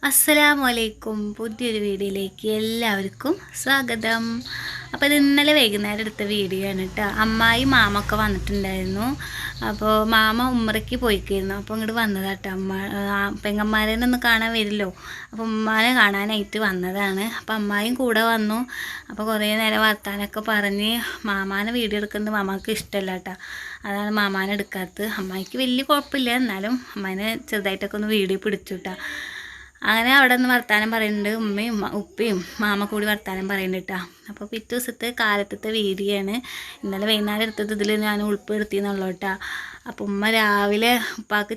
അസ്സലാമലൈക്കും. പുതിയൊരു വീഡിയോയിലേക്ക് എല്ലാവർക്കും സ്വാഗതം. അപ്പോൾ ഇത് ഇന്നലെ വൈകുന്നേരം എടുത്ത വീഡിയോ ആണ് കേട്ടോ. അമ്മായി മാമൊക്കെ വന്നിട്ടുണ്ടായിരുന്നു. അപ്പോൾ മാമ ഉമ്മറയ്ക്ക് പോയിക്കായിരുന്നു. അപ്പോൾ ഇങ്ങോട്ട് വന്നതാട്ടോ. പെങ്ങന്മാരെ ഒന്ന് കാണാൻ വരില്ലോ. അപ്പോൾ ഉമ്മാനെ കാണാനായിട്ട് വന്നതാണ്. അപ്പോൾ അമ്മായും കൂടെ വന്നു. അപ്പോൾ കുറേ നേരം വർത്താനൊക്കെ പറഞ്ഞ് മാമാനെ വീഡിയോ എടുക്കുന്നത് മാമാക്ക് ഇഷ്ടമല്ല കേട്ടോ. അതാണ് മാമാനെ എടുക്കാത്തത്. അമ്മായിക്ക് വലിയ കുഴപ്പമില്ല, എന്നാലും അമ്മാനെ ചെറുതായിട്ടൊക്കെ ഒന്ന് വീഡിയോ പിടിച്ചു കേട്ടോ. അങ്ങനെ അവിടെ നിന്ന് വർത്താനം പറയുന്നുണ്ട്. ഉമ്മയും ഉപ്പയും മാമ കൂടി വർത്താനം പറയുന്നുണ്ട് കേട്ടോ. അപ്പോൾ പിറ്റേ ദിവസത്തെ കാലത്തത്തെ വീഡിയോ ആണ്. ഇന്നലെ വൈകുന്നേരം എടുത്തത് ഇതിൽ ഞാൻ ഉൾപ്പെടുത്തിയെന്നുള്ളൂ കേട്ടോ. അപ്പോൾ ഉമ്മ രാവിലെ ഉപ്പാക്ക്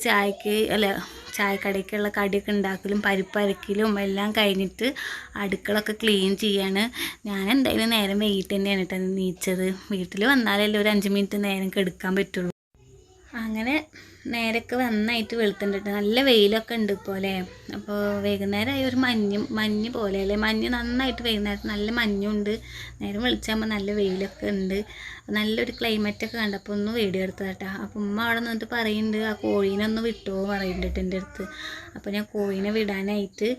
ചായക്കടയ്ക്കുള്ള കടിയൊക്കെ ഉണ്ടാക്കലും പരിപ്പരക്കലും എല്ലാം കഴിഞ്ഞിട്ട് അടുക്കളൊക്കെ ക്ലീൻ ചെയ്യാണ്. ഞാൻ എന്തായാലും നേരം വൈകിട്ട് തന്നെയാണ് കേട്ടോ നീച്ചത്. വീട്ടിൽ വന്നാലല്ലേ ഒരു 5 മിനിറ്റ് നേരം കെടുക്കാൻ പറ്റുള്ളൂ. അങ്ങനെ നേരൊക്കെ നന്നായിട്ട് വെളുത്തുണ്ടിട്ട് നല്ല വെയിലൊക്കെ ഉണ്ട് ഇപ്പോൾ അല്ലേ. അപ്പോൾ വൈകുന്നേരമായി ഒരു മഞ്ഞ് പോലെ അല്ലേ. മഞ്ഞ് നന്നായിട്ട് വൈകുന്നേരത്ത് നല്ല മഞ്ഞുണ്ട്. നേരം വെളിച്ചാകുമ്പോൾ നല്ല വെയിലൊക്കെ ഉണ്ട്. നല്ലൊരു ക്ലൈമറ്റൊക്കെ കണ്ടപ്പോൾ ഒന്ന് വീഡിയോ എടുത്തത് കേട്ടോ. അപ്പോൾ ഉമ്മ അവിടെ നിന്നിട്ട് പറയുന്നുണ്ട് ആ കോഴീനെ ഒന്ന് വിട്ടോ പറയുന്നുണ്ട് എൻ്റെ അടുത്ത്. അപ്പോൾ ഞാൻ കോഴീനെ വിടാനായിട്ട്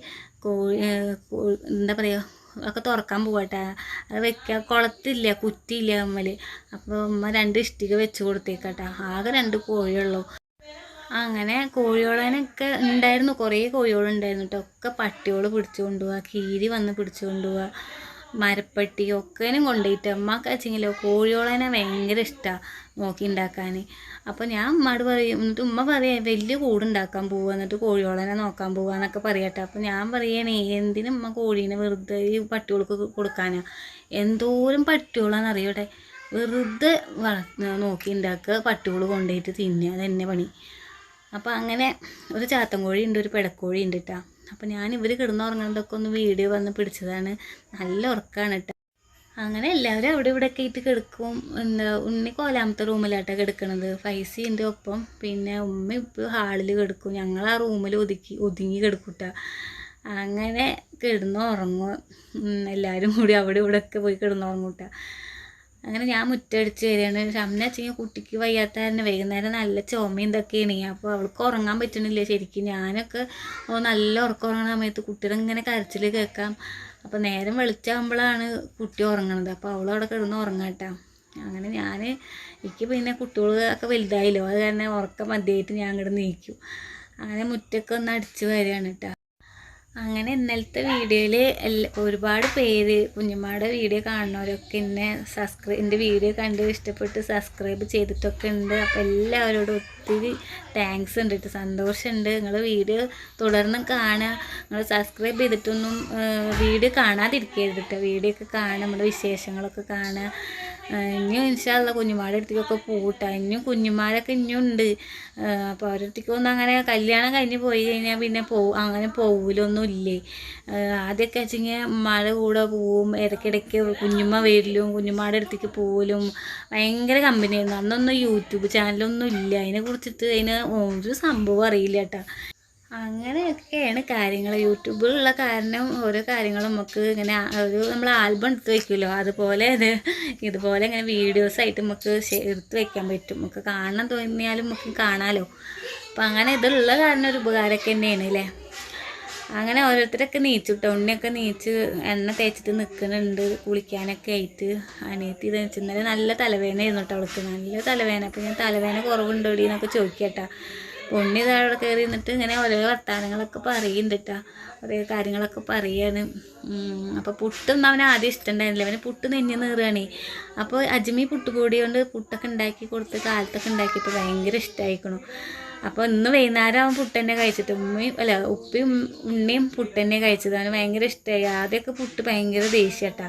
എന്താ പറയുക ഒക്കെ തുറക്കാൻ പോകട്ടെ. അത് വെക്കാൻ കുളത്തില്ല, കുറ്റിയില്ല നമ്മൾ. അപ്പോൾ ഉമ്മ 2 ഇഷ്ടിക വെച്ച് കൊടുത്തേക്കട്ടെ. ആകെ 2 കോഴിയുള്ളൂ. അങ്ങനെ കോഴിയോളനൊക്കെ ഉണ്ടായിരുന്നു, കുറേ കോഴികളുണ്ടായിരുന്നു കേട്ടോ. ഒക്കെ പട്ടിയോൾ പിടിച്ചു കൊണ്ടുപോവുക, കീരി വന്ന് പിടിച്ചു കൊണ്ടുപോവുക, മരപ്പട്ടി ഒക്കേനും കൊണ്ടുപോയിട്ട് അമ്മക്ക് വെച്ചെങ്കിലോ കോഴിയോളനെ ഭയങ്കര ഇഷ്ടമാണ് നോക്കി ഉണ്ടാക്കാൻ. അപ്പോൾ ഞാൻ ഉമ്മയോട് പറയും, എന്നിട്ട് ഉമ്മ പറയാം വലിയ കൂടുണ്ടാക്കാൻ പോവുക, എന്നിട്ട് കോഴിയോളനെ നോക്കാൻ പോവുക എന്നൊക്കെ പറയട്ടെ. അപ്പോൾ ഞാൻ പറയണേ എന്തിനും ഉമ്മ കോഴീനെ വെറുതെ ഈ പട്ടികൾക്ക് കൊടുക്കാനാ. എന്തോരം പട്ടിയോളാണെന്നറിയോട്ടെ. വെറുതെ നോക്കി ഉണ്ടാക്കുക, പട്ടികൾ കൊണ്ടുപോയിട്ട് തിന്നുക, അതെന്നെ പണി. അപ്പോൾ അങ്ങനെ ഒരു ചാത്തൻ കോഴി ഉണ്ട്, ഒരു പിടക്കോഴി ഉണ്ട് കേട്ടോ. അപ്പോൾ ഞാൻ ഇവർ കിടന്നുറങ്ങുന്നതൊക്കെ ഒന്ന് വീഡിയോ വന്ന് പിടിച്ചതാണ്. നല്ല ഉറക്കമാണ് കേട്ടോ. അങ്ങനെ എല്ലാവരും അവിടെ ഇവിടെയൊക്കെ ആയിട്ട് കിടക്കും. ഉണ്ണി കോലാമത്തെ റൂമിലാട്ടോ കിടക്കണത്. ഫൈസിൻ്റെ ഒപ്പം. പിന്നെ ഉമ്മ ഇപ്പോൾ ഹാളിൽ കിടക്കും, ഞങ്ങൾ ആ റൂമിൽ ഒതുങ്ങി കിടക്കൂട്ടോ. അങ്ങനെ കിടന്നുറങ്ങും. എല്ലാവരും കൂടി അവിടെ ഇവിടെയൊക്കെ പോയി കിടന്നുറങ്ങൂട്ടോ. അങ്ങനെ ഞാൻ മുറ്റടിച്ച് വരികയാണ്. ഷംന വെച്ചെങ്കിൽ കുട്ടിക്ക് വയ്യാത്ത തന്നെ വൈകുന്നേരം നല്ല ചുമയും ഇതൊക്കെയാണ്. അപ്പോൾ അവൾക്ക് ഉറങ്ങാൻ പറ്റണില്ല ശരിക്കും. ഞാനൊക്കെ നല്ല ഉറക്കം ഉറങ്ങുന്ന സമയത്ത് കുട്ടിയുടെ ഇങ്ങനെ കരച്ചിൽ കേൾക്കാം. അപ്പോൾ നേരം വെളിച്ചാകുമ്പോഴാണ് കുട്ടി ഉറങ്ങണത്. അപ്പോൾ അവളവിടെ കിടന്ന് ഉറങ്ങാട്ടോ. അങ്ങനെ എനിക്ക് പിന്നെ കുട്ടികളൊക്കെ വലുതായില്ലോ, അത് കാരണം ഉറക്കം മതിയായിട്ട് ഞാൻ അങ്ങോട്ട് നീക്കും. അങ്ങനെ മുറ്റൊക്കെ ഒന്ന് അടിച്ച് വരികയാണ് കേട്ടോ. അങ്ങനെ ഇന്നലത്തെ വീഡിയോയിൽ ഒരുപാട് പേര് കുഞ്ഞുമ്മയുടെ വീഡിയോ കാണുന്നവരൊക്കെ എൻ്റെ വീഡിയോ കണ്ട് ഇഷ്ടപ്പെട്ട് സബ്സ്ക്രൈബ് ചെയ്തിട്ടൊക്കെ ഉണ്ട്. അപ്പോൾ എല്ലാവരോടും ഒത്തിരി താങ്ക്സ് ഉണ്ട് കേട്ടോ, സന്തോഷമുണ്ട്. നിങ്ങൾ വീഡിയോ തുടർന്ന് കാണുക. നിങ്ങൾ സബ്സ്ക്രൈബ് ചെയ്തിട്ടൊന്നും വീഡിയോ കാണാതിരിക്കരുത് കേട്ടോ. വീഡിയോ ഒക്കെ കാണുക, നമ്മുടെ വിശേഷങ്ങളൊക്കെ കാണുക. ഇനിയും ഇൻഷാല്ല കുഞ്ഞുമാരുടെ അടുത്തേക്കൊക്കെ പോകട്ടെ. ഇനിയും കുഞ്ഞുമാരൊക്കെ ഇനിയും ഉണ്ട്. അപ്പോൾ അവരുടെ അടുത്തേക്കൊന്നും അങ്ങനെ കല്യാണം കഴിഞ്ഞ് പോയി കഴിഞ്ഞാൽ പിന്നെ അങ്ങനെ പോവില്ലൊന്നുമില്ലേ. ആദ്യമൊക്കെ വെച്ചെങ്കിൽ ഉമ്മയുടെ കൂടെ പോവും, ഇടയ്ക്കിടയ്ക്ക് കുഞ്ഞുമ്മ വരലും കുഞ്ഞുമ്മയുടെ അടുത്തേക്ക് പോകലും ഭയങ്കര കമ്പനിയായിരുന്നു. അന്നൊന്നും യൂട്യൂബ് ചാനലൊന്നും ഇല്ല. അതിന് ഒരു സംഭവം അറിയില്ല കേട്ടോ. അങ്ങനെയൊക്കെയാണ് കാര്യങ്ങൾ. യൂട്യൂബിലുള്ള കാരണം ഓരോ കാര്യങ്ങളും നമുക്ക് ഇങ്ങനെ നമ്മൾ ആൽബം എടുത്ത് വയ്ക്കുമല്ലോ, അതുപോലെ ഇതുപോലെ ഇങ്ങനെ വീഡിയോസായിട്ട് നമുക്ക് എടുത്ത് വയ്ക്കാൻ പറ്റും. നമുക്ക് കാണാൻ തോന്നിയാലും നമുക്ക് കാണാമല്ലോ. അപ്പം അങ്ങനെ ഇതുള്ള കാരണം ഒരു ഉപകാരമൊക്കെ തന്നെയാണ് അല്ലേ. അങ്ങനെ ഓരോരുത്തരൊക്കെ നീച്ചിട്ടോ. ഉണ്ണിയൊക്കെ നീച്ച് എണ്ണ തേച്ചിട്ട് നിൽക്കുന്നുണ്ട് കുളിക്കാനൊക്കെ ആയിട്ട്. അനിയത്തി ഇന്നലെ നല്ല തലവേദനയായിരുന്നു കേട്ടോ അവൾക്ക്, നല്ല തലവേദന. അപ്പോൾ ഞാൻ തലവേദന കുറവുണ്ടോടി എന്നൊക്കെ ചോദിക്കട്ടോ. ഉണ്ണി അവിടെ കയറി നിന്നിട്ട് ഇങ്ങനെ ഓരോ വർത്തമാനങ്ങളൊക്കെ പറയുന്നുണ്ട് കേട്ടോ, ഓരോ കാര്യങ്ങളൊക്കെ പറയാണ്. അപ്പോൾ പുട്ടൊന്നും അവന് ആദ്യം ഇഷ്ടമുണ്ടായിരുന്നില്ല. അവന് പുട്ട് നെഞ്ഞ് നീറുകയാണ്. അപ്പോൾ അജ്മി പുട്ടുപൊടി കൊണ്ട് പുട്ടൊക്കെ ഉണ്ടാക്കി കൊടുത്ത് കാലത്തൊക്കെ ഉണ്ടാക്കിയപ്പോൾ ഭയങ്കര ഇഷ്ടമായിക്കണു. അപ്പോൾ ഇന്ന് വൈകുന്നേരം അവൻ പുട്ട് തന്നെ കഴിച്ചിട്ട് ഉപ്പയും ഉണ്ണിയും പുട്ട് തന്നെ കഴിച്ചത്. അവന് ഭയങ്കര ഇഷ്ടമായി. ആദ്യമൊക്കെ പുട്ട് ഭയങ്കര ദേഷ്യം കേട്ടോ,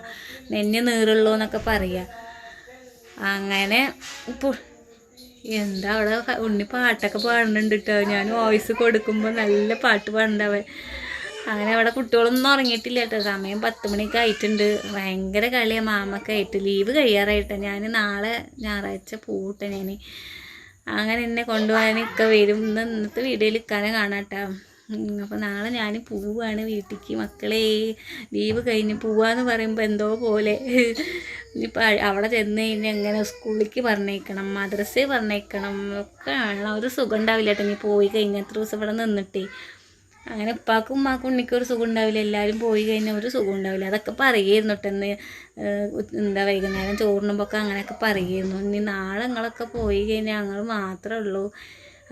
നെഞ്ഞ് നീറുള്ളൂ എന്നൊക്കെ പറയുക. അങ്ങനെ എന്താ അവിടെ ഉണ്ണി പാട്ടൊക്കെ പാടുന്നുണ്ട് കേട്ടോ. ഞാൻ വോയിസ് കൊടുക്കുമ്പോൾ നല്ല പാട്ട് പാടുന്നുണ്ടാവേ. അങ്ങനെ അവിടെ കുട്ടികളൊന്നും ഉറങ്ങിയിട്ടില്ല കേട്ടോ. സമയം 10 മണിയൊക്കെ ആയിട്ടുണ്ട്. ഭയങ്കര കളിയാണ് മാമൊക്കെ ആയിട്ട്. ലീവ് കഴിയാറായിട്ടോ. ഞാൻ നാളെ ഞായറാഴ്ച പോകട്ടെ. ഞാൻ അങ്ങനെ എന്നെ കൊണ്ടുപോകാനൊക്കെ വരും. ഇന്നത്തെ വീഡിയോയിൽ ഇക്കാനെ കാണാം കേട്ടോ. അപ്പോൾ നാളെ ഞാൻ പോവുകയാണ് വീട്ടിലേക്ക്. മക്കളെ ലീവ് കഴിഞ്ഞ് പോവാന്ന് പറയുമ്പോൾ എന്തോ പോലെ. ഇനിയിപ്പോൾ അവിടെ ചെന്ന് കഴിഞ്ഞാൽ എങ്ങനെ സ്കൂളിലേക്ക് പറഞ്ഞേക്കണം, മദ്രസയിൽ പറഞ്ഞേക്കണം ഒക്കെ ആണല്ലോ. ഒരു സുഖം ഉണ്ടാവില്ല കേട്ടോ. ഇനി പോയി കഴിഞ്ഞാൽ എത്ര ദിവസം ഇവിടെ നിന്നിട്ടേ. അങ്ങനെ ഉപ്പാക്കും ഉമ്മാക്കും ഉണ്ണിക്കൊരു സുഖം ഉണ്ടാവില്ല, എല്ലാവരും പോയി കഴിഞ്ഞാൽ ഒരു സുഖം ഉണ്ടാവില്ല. അതൊക്കെ പറയുമായിരുന്നു കേട്ടെന്ന്. എന്താ വൈകുന്നേരം ചോറിനുമ്പോഴൊക്കെ അങ്ങനെയൊക്കെ പറയുമായിരുന്നു. ഇനി നാളെ നിങ്ങളൊക്കെ പോയി കഴിഞ്ഞാൽ ഞങ്ങൾ മാത്രമേ ഉള്ളൂ,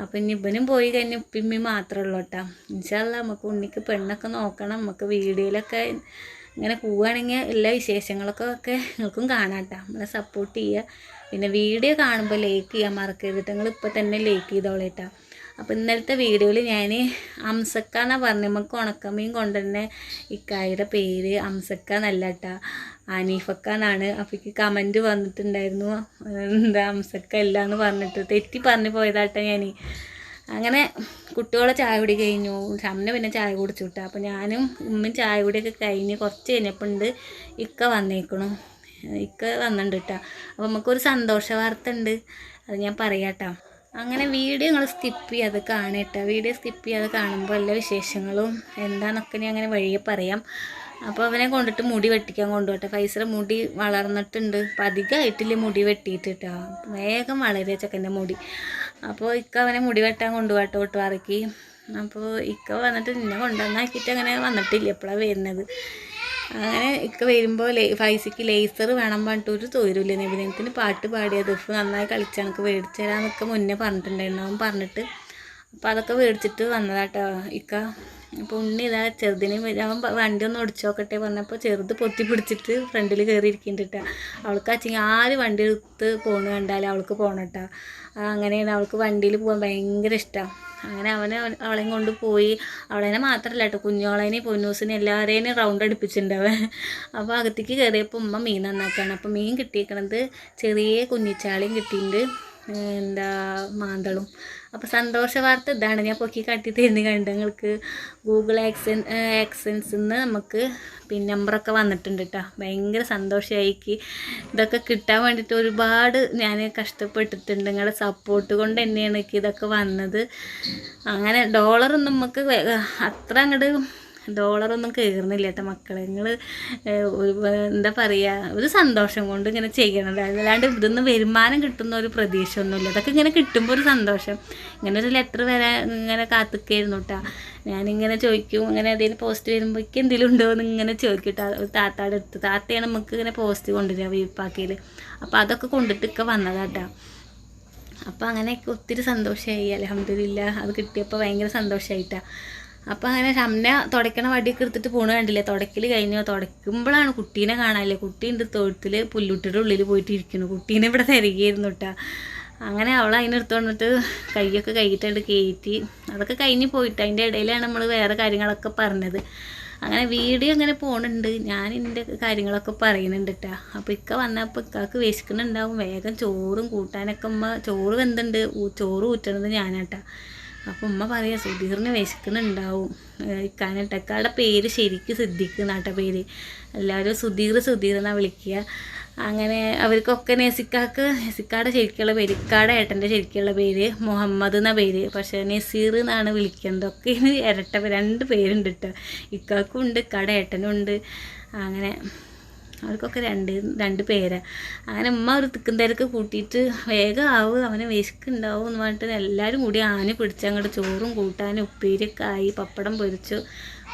അപ്പം ഇനി ഇവനും പോയി കഴിഞ്ഞാൽ ഉപ്പിമ്മയും മാത്രമേ ഉള്ളൂ കേട്ടോ. ഇൻഷാ അല്ലാഹ് നമുക്ക് ഉണ്ണിക്ക് പെണ്ണൊക്കെ നോക്കണം. നമുക്ക് വീഡിയോയിലൊക്കെ ഇങ്ങനെ പോവുകയാണെങ്കിൽ എല്ലാ വിശേഷങ്ങളൊക്കെ നിങ്ങൾക്കും കാണാം കേട്ടോ. നമ്മളെ സപ്പോർട്ട് ചെയ്യുക. പിന്നെ വീഡിയോ കാണുമ്പോൾ ലൈക്ക് ചെയ്യാൻ മറക്കരുത്. നിങ്ങൾ ഇപ്പോൾ തന്നെ ലൈക്ക് ചെയ്തോളേട്ടാ. അപ്പോൾ ഇന്നലത്തെ വീഡിയോയിൽ ഞാൻ അംസക്ക എന്നാണ് പറഞ്ഞത്. നമുക്ക് ഉണക്കമീൻ കൊണ്ടുതന്നെ ഇക്കായുടെ പേര് അംസക്ക എന്നല്ല കേട്ടോ, അനീഫക്ക എന്നാണ്. അപ്പോൾ എനിക്ക് കമൻറ്റ് വന്നിട്ടുണ്ടായിരുന്നു, എന്താ അംസക്ക അല്ല എന്ന് പറഞ്ഞിട്ട് തെറ്റി പറഞ്ഞു പോയതാട്ടോ ഞാൻ. അങ്ങനെ കുട്ടികളെ ചായ കുടി കഴിഞ്ഞു. ഷംന പിന്നെ ചായ കുടിച്ചു വിട്ടു. അപ്പോൾ ഞാനും ഉമ്മയും ചായ കുടിയൊക്കെ കഴിഞ്ഞ് കുറച്ച് കഴിഞ്ഞപ്പോൾ ഉണ്ട് ഇക്ക വന്നേക്കണു. ഇക്ക വന്നിട്ടുണ്ട് കേട്ടോ. അപ്പോൾ നമുക്കൊരു സന്തോഷ വാർത്ത ഉണ്ട്, അത് ഞാൻ പറയാം കേട്ടോ. അങ്ങനെ വീഡിയോ നിങ്ങൾ സ്കിപ്പ് ചെയ്യാതെ കാണേട്ടോ. വീഡിയോ സ്കിപ്പ് ചെയ്യാതെ കാണുമ്പോൾ എല്ലാ വിശേഷങ്ങളും എന്താണെന്നൊക്കെ ഞാൻ അങ്ങനെ വഴിയെ പറയാം. അപ്പോൾ അവനെ കൊണ്ടിട്ട് മുടി വെട്ടിക്കാൻ കൊണ്ടുപോട്ടെ. ഫൈസറെ മുടി വളർന്നിട്ടുണ്ട്, അപ്പം അധികമായിട്ടില്ല മുടി വെട്ടിയിട്ട് കേട്ടോ. വേഗം വളരെ ചെക്കൻ്റെ മുടി. അപ്പോൾ ഇക്ക അവനെ മുടി വെട്ടാൻ കൊണ്ടുപോട്ടെ ഓട്ടുപാറയ്ക്ക്. അപ്പോൾ ഇക്ക വന്നിട്ട് നിന്നെ കൊണ്ടുവന്നാക്കിയിട്ട് അങ്ങനെ വന്നിട്ടില്ല, എപ്പോഴാണ് വരുന്നത്. അങ്ങനെ ഇക്ക വരുമ്പോൾ ഫൈസിക്ക് ലേസർ വേണം പറഞ്ഞിട്ട് ഒരു തൊഴിലില്ല. നബിദിനത്തിന് പാട്ട് പാടിയത് ദഫ് നന്നായി കളിച്ച് എനിക്ക് മേടിച്ചു തരാമെന്നൊക്കെ മുന്നേ പറഞ്ഞിട്ടുണ്ടായിരുന്നു. അവൻ പറഞ്ഞിട്ട് അപ്പോൾ അതൊക്കെ മേടിച്ചിട്ട് വന്നതാട്ടോ ഇക്ക. അപ്പോൾ ഉണ്ണി ഇതാ ചെറുതിന് അവൻ വണ്ടി ഒന്ന് ഓടിച്ചു നോക്കട്ടെ പറഞ്ഞപ്പോൾ ചെറുത് പൊത്തി പിടിച്ചിട്ട് ഫ്രണ്ടിൽ കയറി ഇരിക്കുന്നുണ്ട്. അവൾക്ക് അച്ഛൻ ആര് വണ്ടി എടുത്ത് പോകണ കണ്ടാലും അവൾക്ക് പോകണം കേട്ടോ. അങ്ങനെയാണ്, അവൾക്ക് വണ്ടിയിൽ പോകാൻ ഭയങ്കര ഇഷ്ടമാണ്. അങ്ങനെ അവളെയും കൊണ്ട് പോയി. അവളേനെ മാത്രമല്ല കേട്ടോ, കുഞ്ഞോളേനെയും പൊന്നൂസിനെ എല്ലാവരെയും റൗണ്ട് അടുപ്പിച്ചിട്ടുണ്ട് അവൻ. അപ്പോൾ അകത്തേക്ക് കയറിയപ്പോൾ ഉമ്മ മീൻ നന്നാക്കുകയാണ്. അപ്പോൾ മീൻ കിട്ടിയിരിക്കണത് ചെറിയ കുഞ്ഞിച്ചാളിയും കിട്ടിയിട്ടുണ്ട്, എന്താ മാന്തളും. അപ്പോൾ സന്തോഷ വാർത്ത ഇതാണ്, ഞാൻ പൊക്കി കാട്ടി തരുന്ന കണ്ട് നിങ്ങൾക്ക്. ഗൂഗിൾ ആക്സൻസിൽ നിന്ന് നമുക്ക് പിൻ നമ്പറൊക്കെ വന്നിട്ടുണ്ട് കേട്ടോ. ഭയങ്കര സന്തോഷമായിക്ക്. ഇതൊക്കെ കിട്ടാൻ വേണ്ടിയിട്ട് ഒരുപാട് ഞാൻ കഷ്ടപ്പെട്ടിട്ടുണ്ട്. നിങ്ങളുടെ സപ്പോർട്ട് കൊണ്ട് തന്നെയാണ് എനിക്ക് ഇതൊക്കെ വന്നത്. അങ്ങനെ ഡോളറൊന്നും നമുക്ക് അത്ര അങ്ങോട്ട് ഡോളറൊന്നും കയറുന്നില്ല കേട്ടോ മക്കളെ. നിങ്ങൾ എന്താ പറയുക, ഒരു സന്തോഷം കൊണ്ട് ഇങ്ങനെ ചെയ്യണത്. അല്ലാണ്ട് ഇതൊന്നും വരുമാനം കിട്ടുന്ന ഒരു പ്രതീക്ഷ ഒന്നുമില്ല. അതൊക്കെ ഇങ്ങനെ കിട്ടുമ്പോൾ ഒരു സന്തോഷം. ഇങ്ങനെ ഒരു ലെറ്റർ വരാൻ ഇങ്ങനെ കാത്തിക്കായിരുന്നു കേട്ടോ. ഞാനിങ്ങനെ ചോദിക്കും, അങ്ങനെ എന്തെങ്കിലും പോസ്റ്റ് വരുമ്പോഴേക്ക് എന്തെങ്കിലും ഉണ്ടോ എന്ന് ഇങ്ങനെ ചോദിക്കും കേട്ടോ. താത്താടെ അടുത്ത് താത്തയാണ് നമുക്ക് ഇങ്ങനെ പോസ്റ്റ് കൊണ്ടുവരിക വീപ്പാക്കിയിൽ. അപ്പോൾ അതൊക്കെ കൊണ്ടിട്ടൊക്കെ വന്നതാട്ടോ. അപ്പോൾ അങ്ങനെയൊക്കെ ഒത്തിരി സന്തോഷമായി. അൽഹംദുലില്ലാഹ് അത് കിട്ടിയപ്പോൾ ഭയങ്കര സന്തോഷമായിട്ടാണ്. അപ്പോൾ അങ്ങനെ ഷംന തുടയ്ക്കണ വടിയൊക്കെ എടുത്തിട്ട് പോണ കണ്ടില്ലേ. തുടയ്ക്കൽ കഴിഞ്ഞു. തുടയ്ക്കുമ്പോഴാണ് കുട്ടീനെ കാണാനില്ലേ. കുട്ടീൻ്റെ തൊഴുത്തിൽ പുല്ലുട്ടിയുടെ ഉള്ളിൽ പോയിട്ട് ഇരിക്കുന്നു. കുട്ടീനെ ഇവിടെ തിരകിയിരുന്നു കേട്ടോ. അങ്ങനെ അവൾ അതിനെടുത്ത് വന്നിട്ട് കൈയൊക്കെ കൈയിട്ടായിട്ട് കയറ്റി. അതൊക്കെ കഴിഞ്ഞ് പോയിട്ട് അതിൻ്റെ ഇടയിലാണ് നമ്മൾ വേറെ കാര്യങ്ങളൊക്കെ പറഞ്ഞത്. അങ്ങനെ വീഡിയോ ഇങ്ങനെ പോകുന്നുണ്ട്, ഞാൻ എൻ്റെ കാര്യങ്ങളൊക്കെ പറയുന്നുണ്ട് കേട്ടോ. അപ്പോൾ ഇക്ക വന്നപ്പോൾ ഇക്കാക്ക് വിശക്കുന്നുണ്ടാവും. വേഗം ചോറും കൂട്ടാനൊക്കെ ഉമ്മ ചോറ് വെന്തുണ്ട്, ചോറ് ഊറ്റണത് ഞാനാട്ടാ. അപ്പോൾ ഉമ്മ പറയാം സുധീറിന് വിശക്കുന്നുണ്ടാവും. ഇക്കാനട്ടക്കാടെ പേര് ശരിക്കും സിദ്ദിഖെന്നാട്ട പേര്. എല്ലാവരും സുധീർ എന്നാണ് വിളിക്കുക. അങ്ങനെ അവർക്കൊക്കെ നെസിക്കാടെ ശരിക്കുള്ള പേര്, ഇക്കാടെ ഏട്ടൻ്റെ ശരിക്കുള്ള പേര് മുഹമ്മദ് എന്നാണ് പേര്. പക്ഷേ നസീർ എന്നാണ് വിളിക്കുന്നത്. ഒക്കെ ഇനി ഇരട്ട 2 പേരുണ്ട് കേട്ടോ. ഇക്കാക്കും ഉണ്ട്, ഇക്കാടെ ഏട്ടനും ഉണ്ട്. അങ്ങനെ അവർക്കൊക്കെ രണ്ട് പേരാണ്. അങ്ങനെ ഉമ്മ ഒരു തിക്കും തിരക്ക് കൂട്ടിയിട്ട് വേഗം അവന് വിശക്കുണ്ടാവും എന്ന് പറഞ്ഞിട്ട് എല്ലാവരും കൂടി ആഞ്ഞ് പിടിച്ച് അങ്ങോട്ട് ചോറും കൂട്ടാനും ഉപ്പേരിയൊക്കെ ആയി. പപ്പടം പൊരിച്ചു.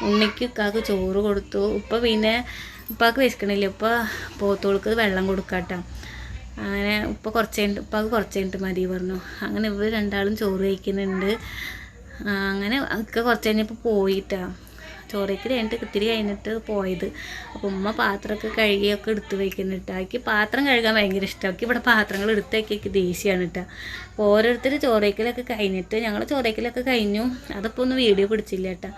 ഉണ്ണിക്ക് ഇക്കാക്ക് ചോറ് കൊടുത്തു. പിന്നെ ഉപ്പാക്ക് വിശക്കണില്ല. പോത്തോൾക്ക് വെള്ളം കൊടുക്കാട്ടോ. അങ്ങനെ ഉപ്പാക്ക് കുറച്ച് കഴിഞ്ഞിട്ട് മതി പറഞ്ഞു. അങ്ങനെ ഇവർ രണ്ടാളും ചോറ് കഴിക്കുന്നുണ്ട്. അങ്ങനെ ഒക്കെ കുറച്ച് കഴിഞ്ഞപ്പോൾ പോയിട്ടാണ്. ചോറയ്ക്ക് കഴിഞ്ഞിട്ട് ഇത്തിരി കഴിഞ്ഞിട്ട് പോയത്. അപ്പോൾ ഉമ്മ പാത്രമൊക്കെ കഴുകിയൊക്കെ എടുത്ത് വയ്ക്കുന്നുണ്ട്. എനിക്ക് പാത്രം കഴുകാൻ ഭയങ്കര ഇഷ്ടമാണ്. ഇവിടെ പാത്രങ്ങൾ എടുത്ത് വയ്ക്കൊക്കെ ദേഷ്യമാണ് കേട്ടോ. അപ്പോൾ ഓരോരുത്തർ ചോറയ്ക്കലൊക്കെ കഴിഞ്ഞിട്ട് ഞങ്ങൾ ചോറയ്ക്കലൊക്കെ കഴിഞ്ഞു. അതിപ്പോൾ ഒന്നും വീഡിയോ പിടിച്ചില്ല കേട്ടോ.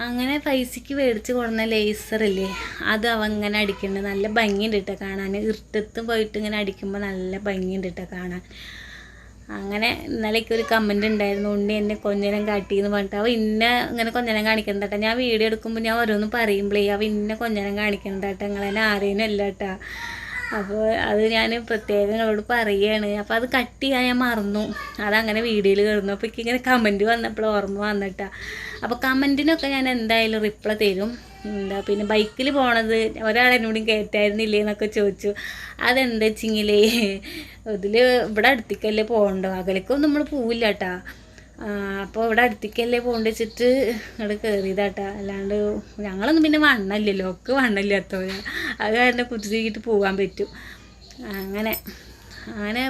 അങ്ങനെ പൈസയ്ക്ക് മേടിച്ച് കൊടുന്ന ലേസറില്ലേ, അത് അവൻ ഇങ്ങനെ അടിക്കുന്നുണ്ട്. നല്ല ഭംഗിയുണ്ട് കേട്ടോ കാണാൻ. ഇരുട്ടത്ത് പോയിട്ട് ഇങ്ങനെ അടിക്കുമ്പോൾ നല്ല ഭംഗിയുണ്ട് കേട്ടോ കാണാൻ. അങ്ങനെ ഇന്നലേക്ക് ഒരു കമൻറ്റ് ഉണ്ടായിരുന്നു, ഉണ്ണി എന്നെ കൊഞ്ഞനം കാട്ടിയെന്ന് പറഞ്ഞിട്ട്. അവ ഇങ്ങനെ കൊഞ്ഞനം കാണിക്കുന്നത് കേട്ടോ. ഞാൻ വീഡിയോ എടുക്കുമ്പോൾ ഞാൻ ഓരോന്ന് പറയുമ്പോഴേ അവ കൊഞ്ഞനം കാണിക്കുന്നത് കേട്ടോ. നിങ്ങളെന്നെ ആരെയും അല്ല കേട്ടോ. അപ്പോൾ അത് ഞാൻ പ്രത്യേകം നിങ്ങളോട് പറയുകയാണ്. അപ്പോൾ അത് കട്ട് ചെയ്യാൻ ഞാൻ മറന്നു. അതങ്ങനെ വീഡിയോയിൽ കിടന്നു. അപ്പോൾ എനിക്ക് ഇങ്ങനെ കമൻറ്റ് വന്നപ്പോൾ ഓർമ്മ വന്നിട്ടാ. അപ്പോൾ കമൻറ്റിനൊക്കെ ഞാൻ എന്തായാലും റിപ്ലൈ തരും. പിന്നെ ബൈക്കിൽ പോണത് ഒരാളെന്നോടും കയറ്റായിരുന്നില്ലേ എന്നൊക്കെ ചോദിച്ചു. അതെന്താ വെച്ചെങ്കിലേ ഇവിടെ അടുത്തേക്കല്ലേ പോകണ്ടോ, അകലേക്കൊന്നും നമ്മൾ പോവില്ല കേട്ടോ. അപ്പോൾ ഇവിടെ അടുത്തേക്കല്ലേ പോകേണ്ട വെച്ചിട്ട് ഇങ്ങോട്ട് കയറിയതാട്ടാ. അല്ലാണ്ട് ഞങ്ങളൊന്നും പിന്നെ വണ്ണമില്ലല്ലോ, ഒക്കെ വണ്ണമില്ലാത്തവരാ. അത് കാരണം കുത്തിരിക്കിട്ട് പോകാൻ പറ്റും. അങ്ങനെ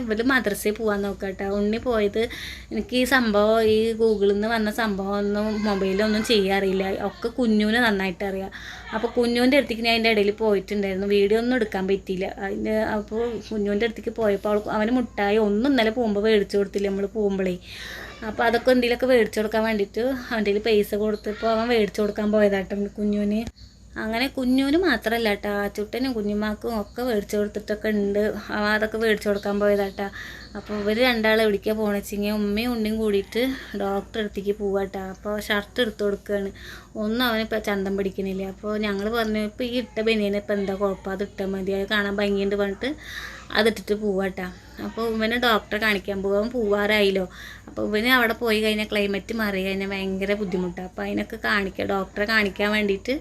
ഇവർ മദ്രസയിൽ പോകാൻ നോക്കാട്ടോ. ഉണ്ണി പോയത് എനിക്ക് ഈ സംഭവം, ഈ ഗൂഗിളിൽ നിന്ന് വന്ന സംഭവം ഒന്നും മൊബൈലൊന്നും ചെയ്യാറില്ല. ഒക്കെ കുഞ്ഞൂന് നന്നായിട്ട് അറിയാം. അപ്പോൾ കുഞ്ഞൂൻ്റെ അടുത്തേക്ക് ഞാൻ അതിൻ്റെ ഇടയിൽ പോയിട്ടുണ്ടായിരുന്നു. വീഡിയോ ഒന്നും എടുക്കാൻ പറ്റിയില്ല. അപ്പോൾ കുഞ്ഞൂൻ്റെ അടുത്തേക്ക് പോയപ്പോൾ അവന് മുട്ടായി ഒന്നും ഇന്നലെ പോകുമ്പോൾ മേടിച്ചു കൊടുത്തില്ല നമ്മൾ പോകുമ്പോഴേ. അപ്പോൾ അതൊക്കെ എന്തെങ്കിലുമൊക്കെ മേടിച്ചു കൊടുക്കാൻ വേണ്ടിയിട്ട് അവൻ്റെ പൈസ കൊടുത്തപ്പോൾ അവൻ മേടിച്ചു കൊടുക്കാൻ പോയതാട്ടോ കുഞ്ഞൂന്. അങ്ങനെ കുഞ്ഞൂന് മാത്രമല്ല കേട്ടോ, ചുട്ടനും കുഞ്ഞുമാക്കും ഒക്കെ മേടിച്ചു കൊടുത്തിട്ടൊക്കെ ഉണ്ട്. അതൊക്കെ മേടിച്ചു കൊടുക്കാൻ പോയതാട്ടാ. അപ്പോൾ ഇവർ രണ്ടാളും എവിടേക്കാണ് പോകണമെച്ചെങ്കിൽ ഉമ്മയും ഉണ്ണിയും കൂടിയിട്ട് ഡോക്ടറെ അടുത്തേക്ക് പോവാട്ടോ. അപ്പോൾ ഷർട്ട് എടുത്ത് കൊടുക്കുകയാണ്. ഒന്നും അവനിപ്പോൾ ചന്തം പിടിക്കണില്ല. അപ്പോൾ ഞങ്ങൾ പറഞ്ഞു, ഇപ്പോൾ ഈ ഇട്ട ബനിയന് ഇപ്പോൾ എന്താ കുഴപ്പം, അത് ഇട്ടാൽ മതി, അത് കാണാൻ ഭംഗിയുണ്ട് പറഞ്ഞിട്ട് അതിട്ടിട്ട് പോവാട്ടോ. അപ്പോൾ ഇവന് ഡോക്ടറെ കാണിക്കാൻ പോവാറായില്ലോ. അപ്പോൾ ഇവന് അവിടെ പോയി കഴിഞ്ഞാൽ ക്ലൈമറ്റ് മാറി കഴിഞ്ഞാൽ ഭയങ്കര ബുദ്ധിമുട്ടാണ്. അപ്പോൾ അതിനൊക്കെ ഡോക്ടറെ കാണിക്കാൻ വേണ്ടിയിട്ട്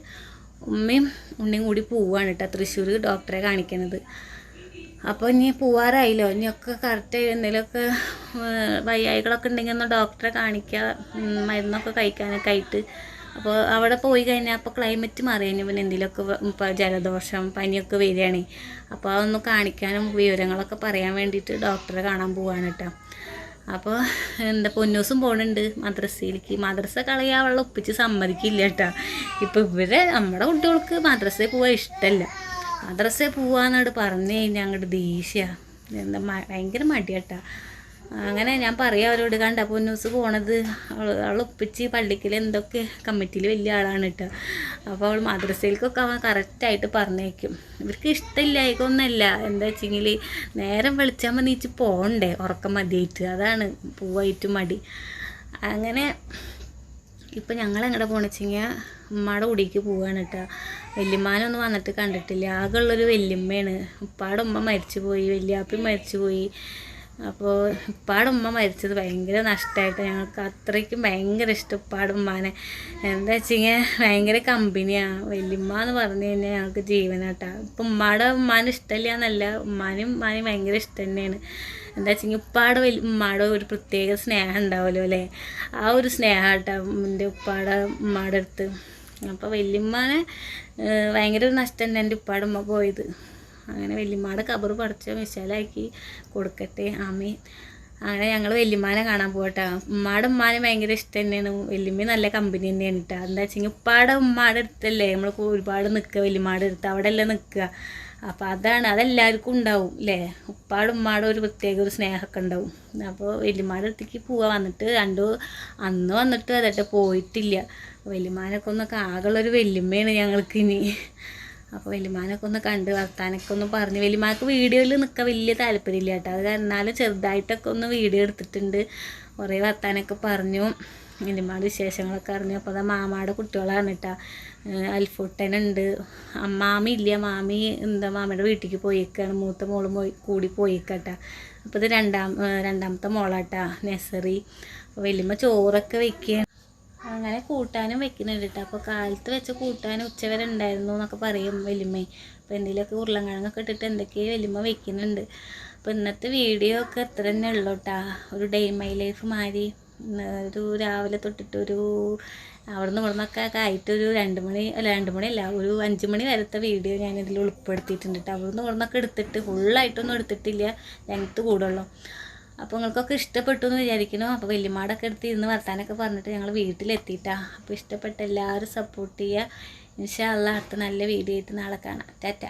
ഉമ്മയും ഉണ്ണിയും കൂടി പോവുകയാണ് കേട്ടോ തൃശ്ശൂർ ഡോക്ടറെ കാണിക്കണത്. അപ്പോൾ ഇനി പോവാറായില്ലോ, ഇനിയൊക്കെ കറക്റ്റ് എന്തെങ്കിലുമൊക്കെ വയ്യായികളൊക്കെ ഉണ്ടെങ്കിൽ ഒന്ന് ഡോക്ടറെ കാണിക്കുക, മരുന്നൊക്കെ കഴിക്കാനൊക്കെ ആയിട്ട്. അപ്പോൾ അവിടെ പോയി കഴിഞ്ഞാൽ അപ്പോൾ ക്ലൈമറ്റ് മാറി കഴിഞ്ഞാൽ പിന്നെ എന്തെങ്കിലുമൊക്കെ ജലദോഷം പനിയൊക്കെ വരികയാണ്. അപ്പോൾ അതൊന്ന് കാണിക്കാനും വിവരങ്ങളൊക്കെ പറയാൻ വേണ്ടിയിട്ട് ഡോക്ടറെ കാണാൻ പോവാണ് കേട്ടോ. അപ്പോൾ പൊന്നൂസും പോകുന്നുണ്ട് മദ്രസയിലേക്ക്. മദ്രസ കളയാനുള്ള ഒപ്പിച്ച് സമ്മതിക്കില്ല കേട്ടോ. ഇപ്പോൾ നമ്മുടെ കുട്ടികൾക്ക് മദ്രസയിൽ പോകാൻ ഇഷ്ടമല്ല. മദ്രസയിൽ പോവാന്നോട് പറഞ്ഞു കഴിഞ്ഞാൽ അങ്ങോട്ട് ദേഷ്യമാണ്, ഭയങ്കര മടിയാട്ടാ. അങ്ങനെ ഞാൻ പറയാം അവരോട്, കണ്ട പൊന്നൂസ് പോണത്, അവൾ ഒപ്പിച്ച് പള്ളിക്കൽ എന്തൊക്കെ കമ്മിറ്റിയിൽ വലിയ ആളാണ് കേട്ടോ. അപ്പോൾ അവൾ മദ്രസയിലേക്കൊക്കെ അവൻ കറക്റ്റായിട്ട് പറഞ്ഞേക്കും. ഇവർക്ക് ഇഷ്ടമില്ലായിക്കൊന്നല്ല, എന്താ വെച്ചെങ്കിൽ നേരം വെളിച്ചാകുമ്പോൾ നീച്ച് പോകണ്ടേ, ഉറക്കം മതിയായിട്ട്, അതാണ് പോവായിട്ട് മടി. അങ്ങനെ ഇപ്പം ഞങ്ങളെങ്ങടെ പോകണമെന്ന് ഉമ്മയുടെ കുടിക്ക് പോവുകയാണ് കേട്ടോ. വല്യമ്മാനൊന്നും വന്നിട്ട് കണ്ടിട്ടില്ല. ആകെയുള്ളൊരു വല്യമ്മയാണ്. ഉപ്പാടെ ഉമ്മ മരിച്ചു പോയി, വല്യാപ്പി മരിച്ചു പോയി. അപ്പോൾ ഉപ്പാടെ ഉമ്മ മരിച്ചത് ഭയങ്കര നഷ്ടമായിട്ട് ഞങ്ങൾക്ക് അത്രയ്ക്കും ഭയങ്കര ഇഷ്ടം ഉപ്പാടെ ഉമ്മാനെ. എന്താ വെച്ച് കഴിഞ്ഞാൽ ഭയങ്കര കമ്പനിയാണ്. വല്യമ്മ എന്ന് പറഞ്ഞു കഴിഞ്ഞാൽ ഞങ്ങൾക്ക് ജീവനാട്ടാ. ഇപ്പം ഉമ്മാനെ ഇഷ്ടമില്ല എന്നല്ല, ഉമ്മാനും ഭയങ്കര ഇഷ്ടം തന്നെയാണ്. എന്താ വെച്ചെങ്കിൽ ഉമ്മാടെ ഒരു പ്രത്യേക സ്നേഹം ഉണ്ടാവുമല്ലോ അല്ലേ, ആ ഒരു സ്നേഹം കേട്ടോ എൻ്റെ ഉമ്മാടെ അടുത്ത്. അപ്പോൾ വല്യമ്മാനെ ഭയങ്കര ഒരു നഷ്ടം തന്നെ എൻ്റെ ഉപ്പാടെ ഉമ്മ പോയത്. അങ്ങനെ വല്യമ്മയുടെ കബറ് പടച്ച മിശാലാക്കി കൊടുക്കട്ടെ, ആമീൻ. അങ്ങനെ ഞങ്ങൾ വല്യമ്മാനെ കാണാൻ പോകട്ടെ. ഉമ്മാനെ ഭയങ്കര ഇഷ്ടം തന്നെയാണ്. വല്യമ്മ നല്ല കമ്പനി തന്നെയാണ് കേട്ടോ. എന്താ വെച്ചെങ്കിൽ ഉമ്മാടെ അടുത്തല്ലേ നമ്മൾ ഒരുപാട് നിൽക്കുക, വല്യമ്മയുടെ അടുത്ത് അവിടെ അല്ലേ നിൽക്കുക. അപ്പോൾ അതെല്ലാവർക്കും ഉണ്ടാവും അല്ലേ, ഉമ്മാടെ ഒരു പ്രത്യേക ഒരു സ്നേഹമൊക്കെ ഉണ്ടാവും. അപ്പോൾ വല്യമ്മയുടെ അടുത്തേക്ക് വന്നിട്ട് അന്ന് വന്നിട്ട് അതട്ടെ പോയിട്ടില്ല. വല്യമ്മാനൊക്കെ ഒന്ന് ആകെയുള്ളൊരു വല്യമ്മയാണ് ഞങ്ങൾക്ക് ഇനി. അപ്പോൾ വല്യമ്മാനൊക്കെ ഒന്ന് കണ്ട് വർത്താനൊക്കെ ഒന്ന് പറഞ്ഞ്, വല്യമ്മാക്ക് വീഡിയോയിൽ നിൽക്കാൻ വലിയ താല്പര്യമില്ല കേട്ടോ. അത് എന്നാലും ചെറുതായിട്ടൊക്കെ ഒന്ന് വീഡിയോ എടുത്തിട്ടുണ്ട്. കുറേ വർത്താനൊക്കെ പറഞ്ഞു, വല്യമ്മയുടെ വിശേഷങ്ങളൊക്കെ അറിഞ്ഞു. അപ്പോൾ അത് മാമാടെ കുട്ടികളാണ് കേട്ടോ. അൽഫുട്ടനുണ്ട്, മാമി ഇല്ല, മാമിയുടെ വീട്ടിലേക്ക് പോയേക്കാണ്. മൂത്ത മോളും കൂടി പോയേക്കട്ടാ. അപ്പോൾ ഇത് രണ്ടാമത്തെ മോളാട്ടാ നഴ്സറി. അപ്പോൾ വല്യമ്മ ചോറൊക്കെ വെക്കുക, അങ്ങനെ കൂട്ടാനും വെക്കുന്നുണ്ട് കേട്ടോ. അപ്പോൾ കാലത്ത് വെച്ച കൂട്ടാനും ഉച്ചവരെ ഉണ്ടായിരുന്നു എന്നൊക്കെ പറയും വല്യമ്മ. അപ്പോൾ എന്തെങ്കിലുമൊക്കെ ഉരുളൻകിഴങ്ങൊക്കെ ഇട്ടിട്ട് എന്തൊക്കെയോ വല്യമ്മ വെക്കുന്നുണ്ട്. അപ്പോൾ ഇന്നത്തെ വീഡിയോ ഒക്കെ ഇത്ര തന്നെ ഉള്ളൂ കേട്ടോ. ഒരു ഡേ മൈ ലൈഫ് മാതിരി ഒരു രാവിലെ തൊട്ടിട്ട് അവിടെ നിന്നൊക്കെ ആയിട്ടൊരു 2 മണിയല്ല, ഒരു 5 മണി വരത്തെ വീഡിയോ ഞാനിതിൽ ഉൾപ്പെടുത്തിയിട്ടുണ്ട് കേട്ടോ. അവിടെ നിന്നൊക്കെ എടുത്തിട്ട് ഫുള്ളായിട്ടൊന്നും എടുത്തിട്ടില്ല, ലെങ്ത്ത് കൂടുള്ളൂ. അപ്പോൾ നിങ്ങൾക്കൊക്കെ ഇഷ്ടപ്പെട്ടു എന്ന് വിചാരിക്കുന്നു. അപ്പോൾ വല്യമ്മാടൊക്കെ എടുത്ത് ഇരുന്ന് വർത്താനൊക്കെ പറഞ്ഞിട്ട് ഞങ്ങൾ വീട്ടിലെത്തിയിട്ടാ. അപ്പോൾ ഇഷ്ടപ്പെട്ട എല്ലാവരും സപ്പോർട്ട് ചെയ്യുക. ഇൻഷാ അല്ലാഹ് അടുത്ത നല്ല വീഡിയോ ആയിട്ട് നാളെ കാണാം. ടാറ്റ.